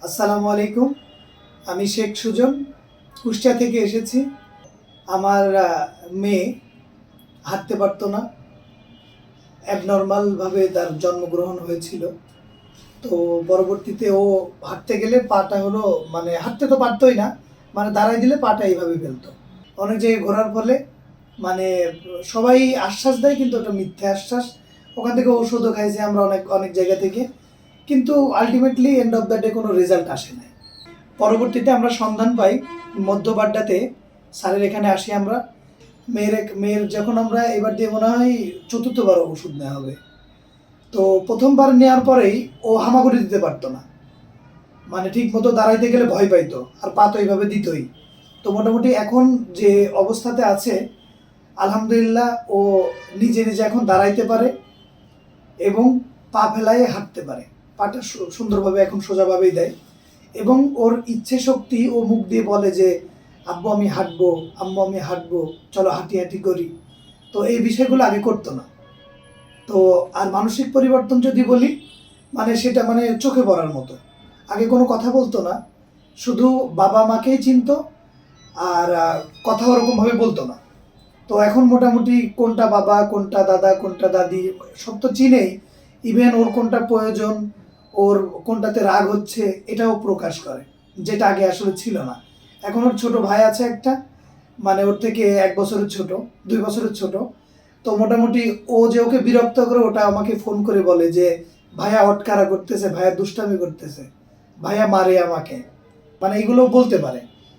আসসালামু আলাইকুম। আমি শেখ সুজন, কুষ্টিয়া থেকে এসেছি। আমার মেয়ে হাঁটতে পারতো না, অ্যাবনর্মালভাবে তার জন্মগ্রহণ হয়েছিল। তো পরবর্তীতে ও হাঁটতে গেলে পাটা হলো মানে হাঁটতে তো পারতোই না, মানে দাঁড়াই দিলে পাটা এইভাবে ফেলতো। অনেক জায়গায় ঘোরার ফলে মানে সবাই আশ্বাস দেয়, কিন্তু ওটা মিথ্যে আশ্বাস। ওখান থেকে ওষুধও খাইছি আমরা অনেক অনেক জায়গা থেকে, কিন্তু ultimately end of the day কোনো রেজাল্ট আসে না। পরবর্তীতে আমরা সন্ধান পাই মধ্যবাড্ডাতে, স্যারের এখানে আসি আমরা। মেয়ের যখন আমরা এবার দিয়ে মনে হয় চতুর্থবার ওষুধ নেওয়া হবে। তো প্রথমবার নেওয়ার পরেই ও হামাগুড়ি দিতে পারতো না, মানে ঠিক মতো দাঁড়াইতে গেলে ভয় পাইতো, আর পা তো এইভাবে দিতই। তো মোটামুটি এখন যে অবস্থাতে আছে, আলহামদুলিল্লাহ ও নিজে নিজে এখন দাঁড়াইতে পারে এবং পা ফেলায় হাঁটতে পারে। পাটা সুন্দরভাবে এখন সোজাভাবেই দেয়, এবং ওর ইচ্ছে শক্তি ও মুখ দিয়ে বলে যে আব্বু আমি হাঁটবো, আম্মু আমি হাঁটবো, চলো হাঁটি হাঁটি করি। তো এই বিষয়গুলো আগে করতো না। তো আর মানসিক পরিবর্তন যদি বলি, মানে সেটা মানে চোখে পড়ার মতো। আগে কোনো কথা বলতো না, শুধু বাবা মাকেই চিনতো, আর কথা ওরকমভাবে বলতো না। তো এখন মোটামুটি কোনটা বাবা, কোনটা দাদা, কোনটা দাদি সব তো চিনেই। ইভেন ওর কোনটা প্রয়োজন, ওর কোনটাতে রাগ হচ্ছে, এটাও প্রকাশ করে, যেটা আগে আসলে ছিল না। এখন ওর ছোট ভাই আছে একটা, মানে ওর থেকে 1 বছরের ছোট, 2 বছরের ছোট। তো মোটামুটি ও যে ওকে বিরক্ত করে, ওটা আমাকে ফোন করে বলে যে ভাইয়া অটকারা করতেছে, ভাইয়া দুষ্টামি করতেছে, ভাইয়া মারে আমাকে, মানে এগুলো বলতে পারে।